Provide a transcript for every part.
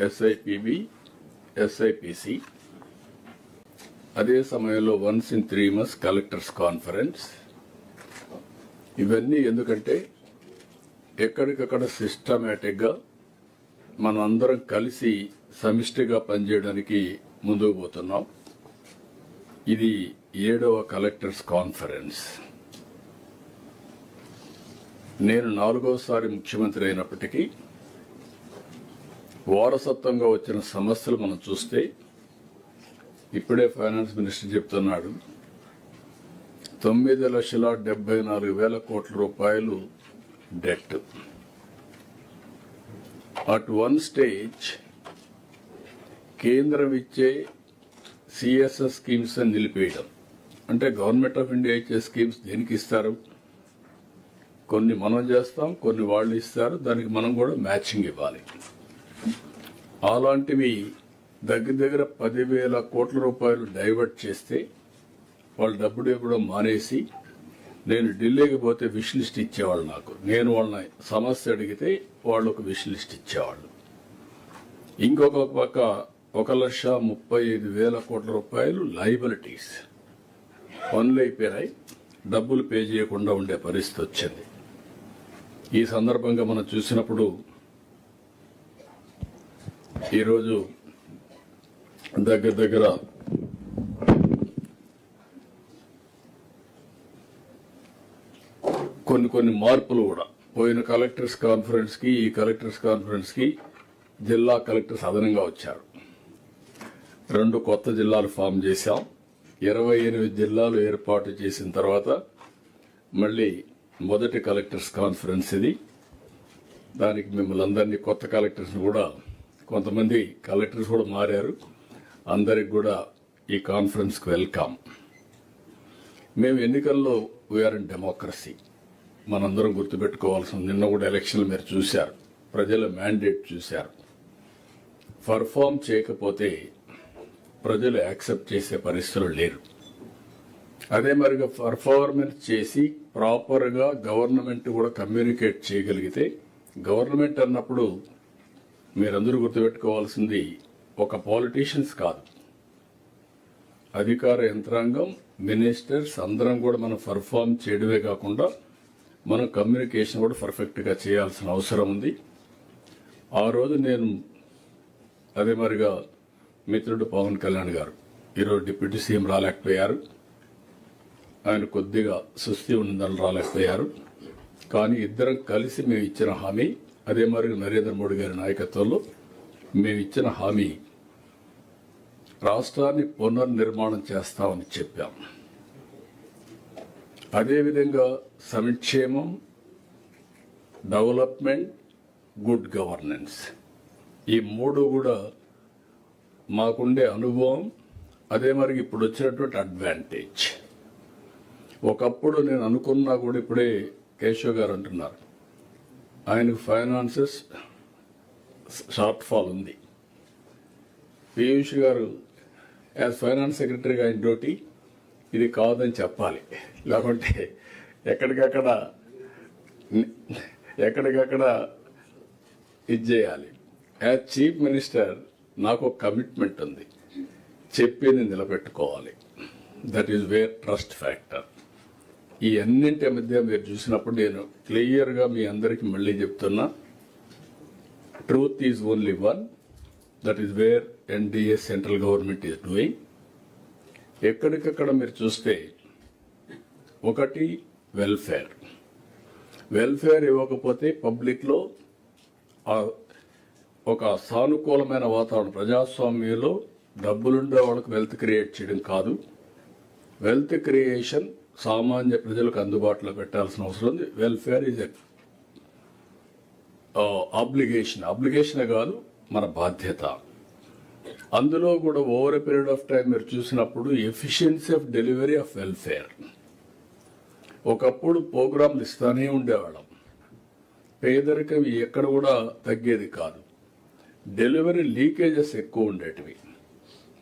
SIPB, SIPC, అదే సమయంలో once in 3 months collectors conference. ఇవన్నీ ఎందుకంటే ఎక్కడికక్కడ సిస్టమేటిక్గా మనం అందరం కలిసి సమిష్టిగా పనిచేయడానికి ముందుకు పోతున్నాం. ఇది 7వ కలెక్టర్స్ కాన్ఫరెన్స్. నేను 4వసారి ముఖ్యమంత్రి అయినప్పటికీ వారసత్వంగా వచ్చిన సమస్యలు మనం చూస్తే ఇప్పుడే ఫైనాన్స్ మినిస్టర్ చెప్తున్నాడు, 9,74,000 కోట్ల రూపాయలు డెట్. అట్ వన్ స్టేజ్ కేంద్రం ఇచ్చే CSS స్కీమ్స్ అని నిలిపేయడం. అంటే గవర్నమెంట్ ఆఫ్ ఇండియా ఇచ్చే స్కీమ్స్ దేనికి ఇస్తారు? కొన్ని మనం చేస్తాం, కొన్ని వాళ్ళు ఇస్తారు, దానికి మనం కూడా మ్యాచింగ్ ఇవ్వాలి. అలాంటివి దగ్గర 10,000 కోట్ల రూపాయలు డైవర్ట్ చేస్తే వాళ్ళు డబ్బులు ఇవ్వడం మానేసి నేను ఢిల్లీకి పోతే విష్ లిస్ట్ ఇచ్చేవాళ్ళు. నేను వాళ్ళని సమస్య అడిగితే వాళ్ళు ఒక విష్ లిస్ట్ ఇచ్చేవాళ్ళు. ఇంకొక పక్క 1,35,000 కోట్ల రూపాయలు లయబిలిటీస్ పనులు అయిపోయినాయి, డబ్బులు పే చేయకుండా ఉండే పరిస్థితి వచ్చింది. ఈ సందర్భంగా మనం చూసినప్పుడు ఈరోజు దగ్గర కొన్ని మార్పులు కూడా పోయిన కలెక్టర్స్ కాన్ఫరెన్స్ కి ఈ కలెక్టర్స్ కాన్ఫరెన్స్ కి జిల్లా కలెక్టర్స్ అదనంగా వచ్చారు. 2 కొత్త జిల్లాలు ఫామ్ చేశాం. 28 జిల్లాలు ఏర్పాటు చేసిన తర్వాత మళ్ళీ మొదటి కలెక్టర్స్ కాన్ఫరెన్స్ ఇది. దానికి మిమ్మల్ని అందరినీ కొత్త కలెక్టర్స్ కూడా, కొంతమంది కలెక్టర్స్ కూడా మారారు, అందరికి కూడా ఈ కాన్ఫరెన్స్కి వెల్కమ్. మేము ఎన్నికల్లో వీఆర్ ఇన్ డెమోక్రసీ. మనందరం గుర్తుపెట్టుకోవాల్సిన, నిన్న కూడా ఎలక్షన్లు మీరు చూశారు, ప్రజల మ్యాండేట్ చూశారు. పర్ఫామ్ చేయకపోతే ప్రజలు యాక్సెప్ట్ చేసే పరిస్థితులు లేరు. అదే మరిగా పర్ఫార్మెన్స్ చేసి ప్రాపర్గా గవర్నమెంట్ కూడా కమ్యూనికేట్ చేయగలిగితే, గవర్నమెంట్ అన్నప్పుడు మీరందరూ గుర్తుపెట్టుకోవాల్సింది ఒక పాలిటీషియన్స్ కాదు, అధికార యంత్రాంగం, మినిస్టర్స్ అందరం కూడా మనం పర్ఫామ్ చేయడమే కాకుండా మనం కమ్యూనికేషన్ కూడా పర్ఫెక్ట్గా చేయాల్సిన అవసరం ఉంది. ఆ రోజు నేను అదే మరిగా మిత్రుడు పవన్ కళ్యాణ్ గారు ఈరోజు డిప్యూటీ సీఎం రాలేకపోయారు, ఆయన కొద్దిగా సుస్థి ఉందని రాలేకపోయారు. కానీ ఇద్దరం కలిసి మేము ఇచ్చిన హామీ, అదే మరి నరేంద్ర మోడీ గారి నాయకత్వంలో మేము ఇచ్చిన హామీ, రాష్ట్రాన్ని పునర్నిర్మాణం చేస్తామని చెప్పాం. అదేవిధంగా సంక్షేమం, డెవలప్మెంట్, గుడ్ గవర్నెన్స్, ఈ 3 కూడా మాకుండే అనుభవం, అదే మరి ఇప్పుడు వచ్చినటువంటి అడ్వాంటేజ్. ఒకప్పుడు నేను అనుకున్నా కూడా ఇప్పుడే కేశవ్ గారు అంటున్నారు ఆయనకు ఫైనాన్సెస్ షార్ట్ ఫాల్ ఉంది. పీయూష్ గారు యాజ్ ఫైనాన్స్ సెక్రటరీగా ఆయన డ్యూటీ ఇది కాదని చెప్పాలి, లేకుంటే ఎక్కడికక్కడ ఇది చేయాలి. యాజ్ చీఫ్ మినిస్టర్ నాకు ఒక కమిట్మెంట్ ఉంది, చెప్పింది నిలబెట్టుకోవాలి. That is where trust factor. ఈ అన్నింటి మధ్య మీరు చూసినప్పుడు నేను క్లియర్గా మీ అందరికీ మళ్ళీ చెప్తున్నా, truth is only one. That is wear NDA central government is doing. ఎక్కడికక్కడ మీరు చూస్తే ఒకటి వెల్ఫేర్ ఇవ్వకపోతే పబ్లిక్లో ఒక సానుకూలమైన వాతావరణం, ప్రజాస్వామ్యంలో డబ్బులుండే వాళ్ళకు వెల్త్ క్రియేట్ చేయడం కాదు, వెల్త్ క్రియేషన్ సామాన్య ప్రజలకు అందుబాటులో పెట్టాల్సిన అవసరం ఉంది. వెల్ఫేర్ ఈజ్ అబ్లిగేషన్ కాదు, మన బాధ్యత. అందులో కూడా over a period of time మీరు చూసినప్పుడు efficiency of delivery of welfare. ఒకప్పుడు ప్రోగ్రాంలు ఇస్తానే ఉండేవాళ్ళం, పేదరికం ఎక్కడ కూడా తగ్గేది కాదు, డెలివరీ లీకేజెస్ ఎక్కువ ఉండేటివి.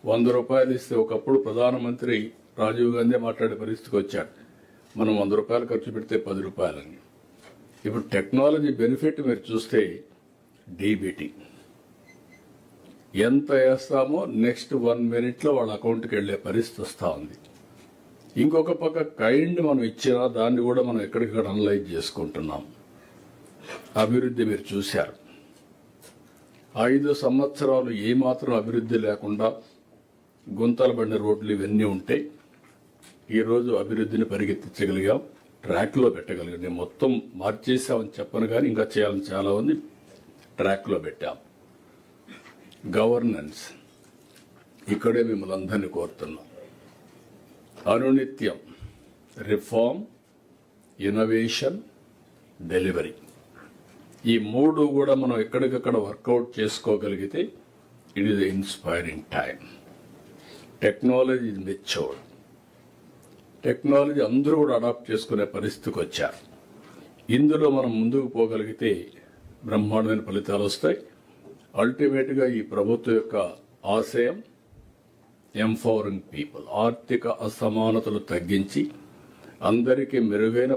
100 రూపాయలు ఇస్తే ఒకప్పుడు ప్రధానమంత్రి రాజీవ్ గాంధీ మాట్లాడే పరిస్థితికి వచ్చాడు, మనం 100 రూపాయలు ఖర్చు పెడితే 10 రూపాయలని. ఇప్పుడు టెక్నాలజీ బెనిఫిట్ మీరు చూస్తే డీబీటీ ఎంత వేస్తామో నెక్స్ట్ 1 minute వాళ్ళ అకౌంట్కి వెళ్లే పరిస్థితి వస్తూ ఉంది. ఇంకొక పక్క కైండ్ మనం ఇచ్చినా దాన్ని కూడా మనం ఎక్కడికక్కడ అనలైజ్ చేసుకుంటున్నాం. అభివృద్ధి మీరు చూశారు. 5 సంవత్సరాలు ఏమాత్రం అభివృద్ధి లేకుండా గుంతల బండి రోడ్లు ఇవన్నీ ఉంటే ఈరోజు అభివృద్ధిని పరిగెత్తించగలిగాం, ట్రాక్లో పెట్టగలిగాం. నేను మొత్తం మార్చేసామని చెప్పను కానీ ఇంకా చేయాలని చాలా ఉంది. ట్రాక్లో పెట్టాం. గవర్నెన్స్ ఇక్కడే మిమ్మల్ని అందరినీ కోరుతున్నాం. అనునిత్యం రిఫార్మ్, ఇన్నోవేషన్, డెలివరీ, ఈ 3 కూడా మనం ఎక్కడికక్కడ వర్కౌట్ చేసుకోగలిగితే it is inspiring time. Technology is matured. Technology అందరూ కూడా అడాప్ట్ చేసుకునే పరిస్థితికి వచ్చారు. ఇందులో మనం ముందుకు పోగలిగితే బ్రహ్మాండమైన ఫలితాలు వస్తాయి. అల్టిమేట్గా ఈ ప్రభుత్వం యొక్క ఆశయం ఎంపవరింగ్ పీపుల్, ఆర్థిక అసమానతలు తగ్గించి అందరికీ మెరుగైన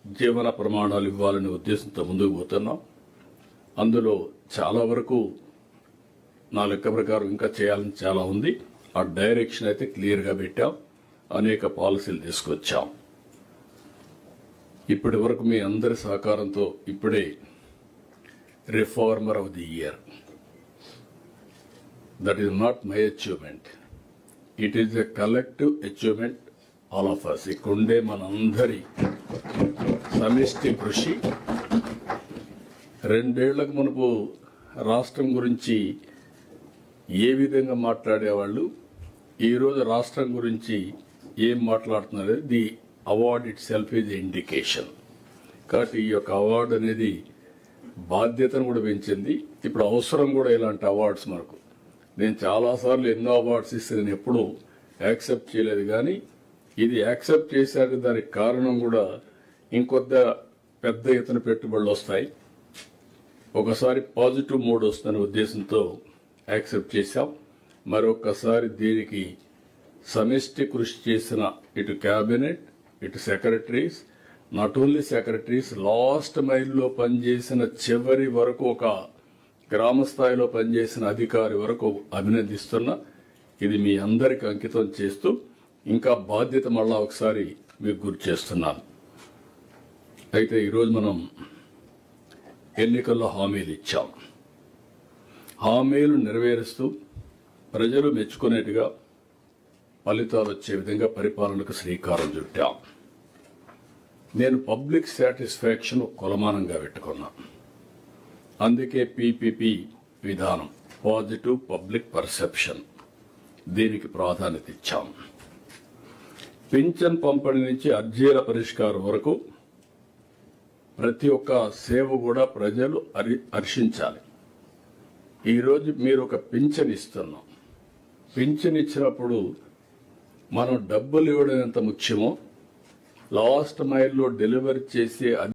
జీవన ప్రమాణాలు ఇవ్వాలనే ఉద్దేశంతో ముందుకు పోతున్నాం. అందులో చాలా వరకు నా లెక్క ప్రకారం ఇంకా చేయాలని చాలా ఉంది. ఆ డైరెక్షన్ అయితే క్లియర్గా పెట్టాం. అనేక పాలసీలు తీసుకొచ్చాం. ఇప్పటి వరకు మీ అందరి సహకారంతో ఇప్పుడే reformer of the year, that is not my achievement, it is a collective achievement all of us. ఇక్కడుండే మనందరి సమిష్టి కృషి. 2 ఏళ్లకు మునుపు రాష్ట్రం గురించి ఏ విధంగా మాట్లాడేవాళ్ళు, ఈరోజు రాష్ట్రం గురించి ఏం మాట్లాడుతున్నారు, the award it self is indication. కాబట్టి ఈ యొక్క అవార్డు అనేది బాధ్యతను కూడా పెంచింది. ఇప్పుడు అవసరం కూడా ఇలాంటి అవార్డ్స్ మనకు. నేను చాలాసార్లు ఎన్నో అవార్డ్స్ ఇస్తే నేను ఎప్పుడూ యాక్సెప్ట్ చేయలేదు, కానీ ఇది యాక్సెప్ట్ చేశాక దానికి కారణం కూడా ఇంకొద్ద పెద్ద ఎత్తున పెట్టుబడులు వస్తాయి, ఒకసారి పాజిటివ్ మూడ్ వస్తుందనే ఉద్దేశంతో యాక్సెప్ట్ చేశాం. మరొకసారి దీనికి సమిష్టి కృషి చేసిన ఇటు క్యాబినెట్, ఇటు secretaries, not only secretaries, last మైల్లో పనిచేసిన చివరి వరకు ఒక గ్రామ స్థాయిలో పనిచేసిన అధికారి వరకు అభినందిస్తున్నా. ఇది మీ అందరికి అంకితం చేస్తూ ఇంకా బాధ్యత మళ్ళా ఒకసారి మీకు గుర్తు చేస్తున్నాను. అయితే ఈరోజు మనం ఎన్నికల్లో హామీలు ఇచ్చాం. హామీలు నెరవేరుస్తూ ప్రజలు మెచ్చుకునేట్టుగా ఫలితాలు వచ్చే విధంగా పరిపాలనకు శ్రీకారం చుట్టాం. నేను పబ్లిక్ సాటిస్ఫాక్షన్ కొలమానంగా పెట్టుకున్నా. అందుకే పీపీపీ విధానం, పాజిటివ్ పబ్లిక్ పర్సెప్షన్, దీనికి ప్రాధాన్యత ఇచ్చాం. పింఛన్ పంపిణీ నుంచి అర్జీల పరిష్కారం వరకు ప్రతి ఒక్క సేవ కూడా ప్రజలు హర్షించాలి. ఈరోజు మీరు ఒక పింఛన్ ఇస్తున్నాం. పింఛన్ ఇచ్చినప్పుడు మనం డబ్బులు ఇవ్వడం ఎంత ముఖ్యమో, లాస్ట్ మైల్లో డెలివరీ చేసే